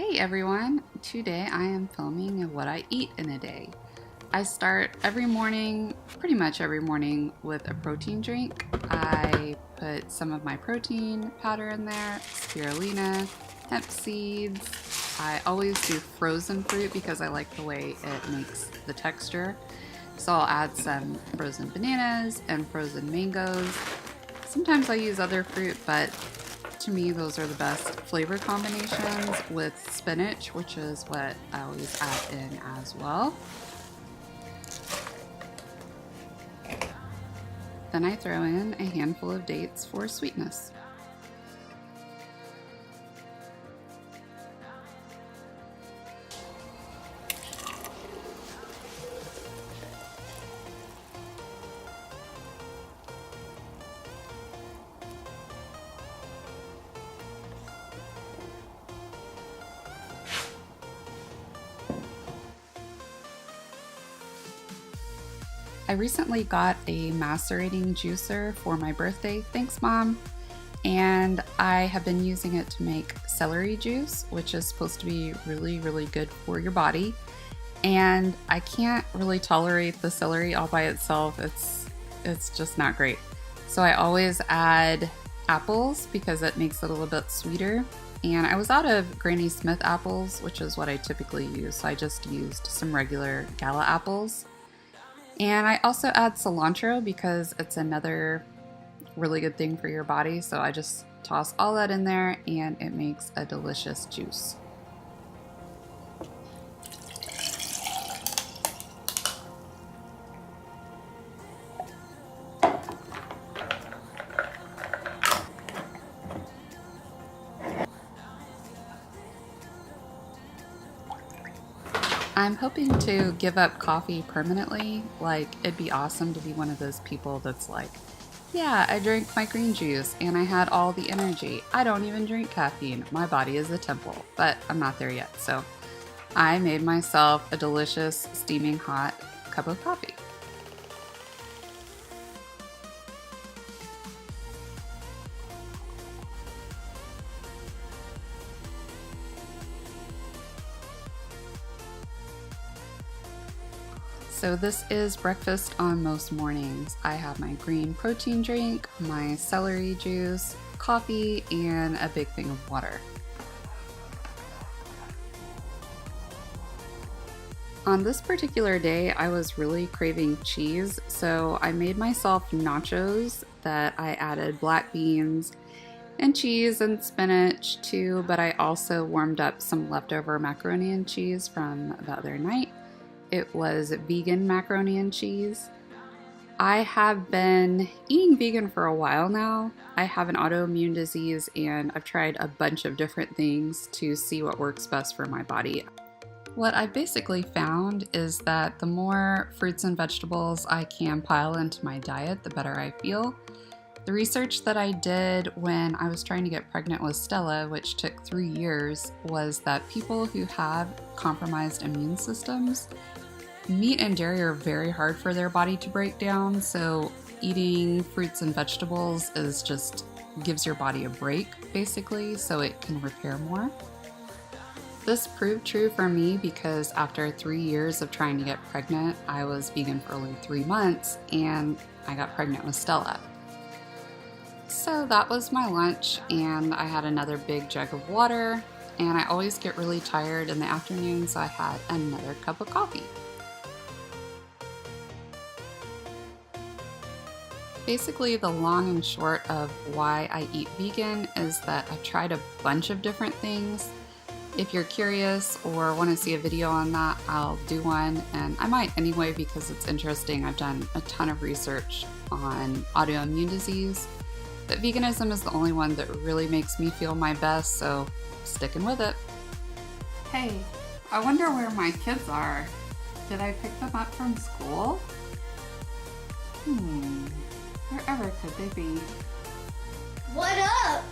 Hey everyone! Today I am filming what I eat in a day. I start every morning, pretty much every morning, with a protein drink. I put some of my protein powder in there, spirulina, hemp seeds. I always do frozen fruit because I like the way it makes the texture. So I'll add some frozen bananas and frozen mangoes. Sometimes I use other fruit, but to me those are the best flavor combinations with spinach, which is what I always add in as well. Then I throw in a handful of dates for sweetness. I recently got a macerating juicer for my birthday. Thanks, Mom. And I have been using it to make celery juice, which is supposed to be really, really good for your body. And I can't really tolerate the celery all by itself. It's just not great. So I always add apples because it makes it a little bit sweeter. And I was out of Granny Smith apples, which is what I typically use. So I just used some regular Gala apples. And I also add cilantro because it's another really good thing for your body. So I just toss all that in there and it makes a delicious juice. I'm hoping to give up coffee permanently. Like, it'd be awesome to be one of those people that's like, yeah, I drank my green juice and I had all the energy. I don't even drink caffeine. My body is a temple, but I'm not there yet. So I made myself a delicious steaming hot cup of coffee. So this is breakfast on most mornings. I have my green protein drink, my celery juice, coffee, and a big thing of water. On this particular day, I was really craving cheese, so I made myself nachos that I added black beans and cheese and spinach to, but I also warmed up some leftover macaroni and cheese from the other night. It was vegan macaroni and cheese. I have been eating vegan for a while now. I have an autoimmune disease and I've tried a bunch of different things to see what works best for my body. What I basically found is that the more fruits and vegetables I can pile into my diet, the better I feel. The research that I did when I was trying to get pregnant with Stella, which took 3 years, was that people who have compromised immune systems, meat and dairy are very hard for their body to break down, so eating fruits and vegetables is just gives your body a break, basically, so it can repair more. This proved true for me because after 3 years of trying to get pregnant, I was vegan for only 3 months and I got pregnant with Stella. So that was my lunch, and I had another big jug of water, and I always get really tired in the afternoon, so I had another cup of coffee. Basically, the long and short of why I eat vegan is that I've tried a bunch of different things. If you're curious or want to see a video on that, I'll do one, and I might anyway because it's interesting. I've done a ton of research on autoimmune disease, but veganism is the only one that really makes me feel my best, so sticking with it. Hey, I wonder where my kids are. Did I pick them up from school? Wherever could they be? What up?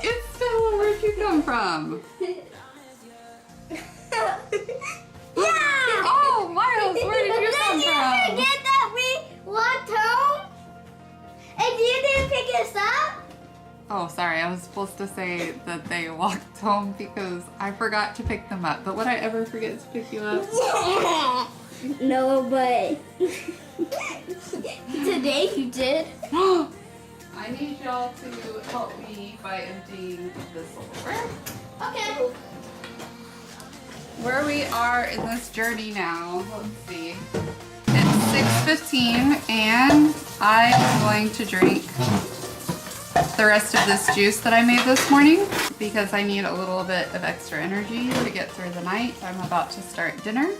It's Stella, where'd you come from? Yeah! Oh, Miles, where did you come Did you from? forget that we walked home? And you didn't pick us up? Oh, sorry, I was supposed to say that they walked home because I forgot to pick them up. But would I ever forget to pick you up? No, but today you did. I need y'all to help me by emptying this over. Okay. Where we are in this journey now, let's see. It's 6:15 and I am going to drink the rest of this juice that I made this morning because I need a little bit of extra energy to get through the night. I'm about to start dinner.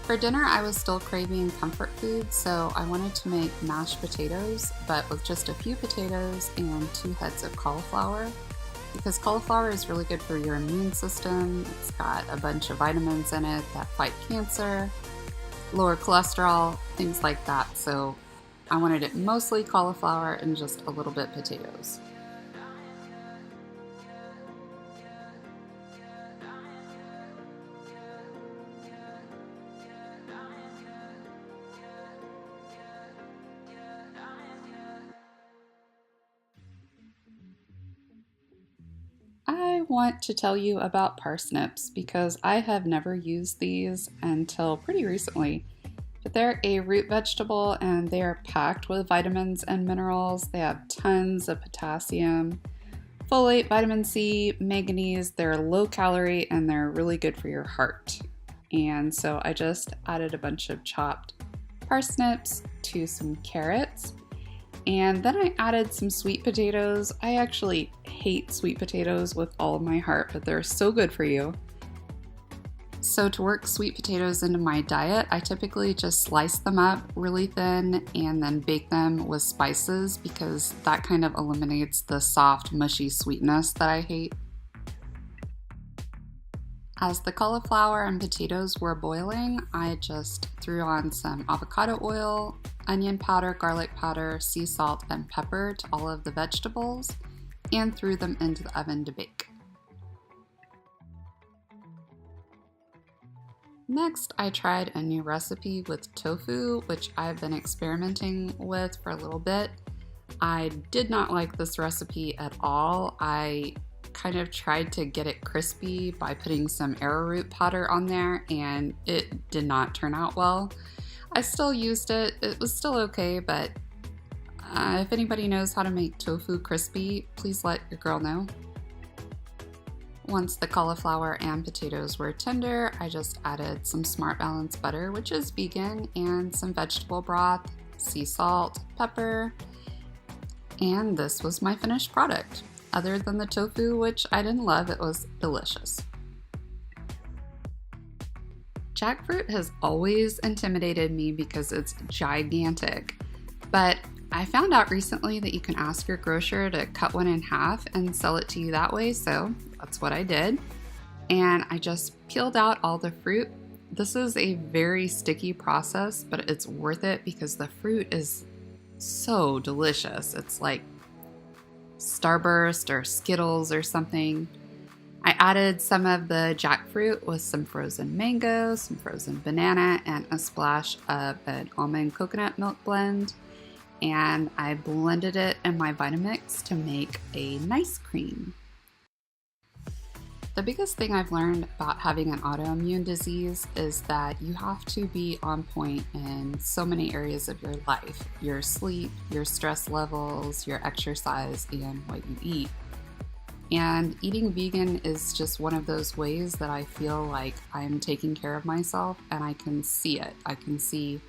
For dinner, I was still craving comfort food, so I wanted to make mashed potatoes, but with just a few potatoes and 2 heads of cauliflower, because cauliflower is really good for your immune system. It's got a bunch of vitamins in it that fight cancer, lower cholesterol, things like that. So I wanted it mostly cauliflower and just a little bit potatoes. I want to tell you about parsnips because I have never used these until pretty recently. But they're a root vegetable and they are packed with vitamins and minerals. They have tons of potassium, folate, vitamin C, manganese. They're low calorie and they're really good for your heart. And so I just added a bunch of chopped parsnips to some carrots. And then I added some sweet potatoes. I actually hate sweet potatoes with all of my heart, but they're so good for you. So to work sweet potatoes into my diet, I typically just slice them up really thin and then bake them with spices because that kind of eliminates the soft, mushy sweetness that I hate. As the cauliflower and potatoes were boiling, I just threw on some avocado oil, onion powder, garlic powder, sea salt, and pepper to all of the vegetables and threw them into the oven to bake. Next, I tried a new recipe with tofu, which I've been experimenting with for a little bit. I did not like this recipe at all. I kind of tried to get it crispy by putting some arrowroot powder on there and it did not turn out well. I still used it. It was still okay, but if anybody knows how to make tofu crispy, please let your girl know. Once the cauliflower and potatoes were tender, I just added some Smart Balance butter, which is vegan, and some vegetable broth, sea salt, pepper, and this was my finished product. Other than the tofu, which I didn't love, it was delicious. Jackfruit has always intimidated me because it's gigantic, but I found out recently that you can ask your grocer to cut one in half and sell it to you that way, so that's what I did. And I just peeled out all the fruit. This is a very sticky process, but it's worth it because the fruit is so delicious. It's like Starburst or Skittles or something. I added some of the jackfruit with some frozen mango, some frozen banana, and a splash of an almond coconut milk blend. And I blended it in my Vitamix to make a nice cream. The biggest thing I've learned about having an autoimmune disease is that you have to be on point in so many areas of your life. Your sleep, your stress levels, your exercise, and what you eat. And eating vegan is just one of those ways that I feel like I'm taking care of myself and I can see it. I can see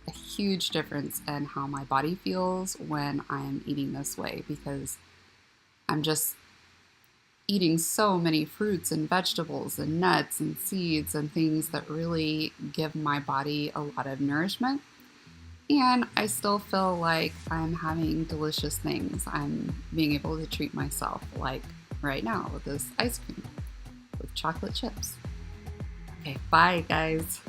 a huge difference in how my body feels when I'm eating this way because I'm just eating so many fruits and vegetables and nuts and seeds and things that really give my body a lot of nourishment. And I still feel like I'm having delicious things. I'm being able to treat myself like right now with this ice cream with chocolate chips. Okay, bye guys.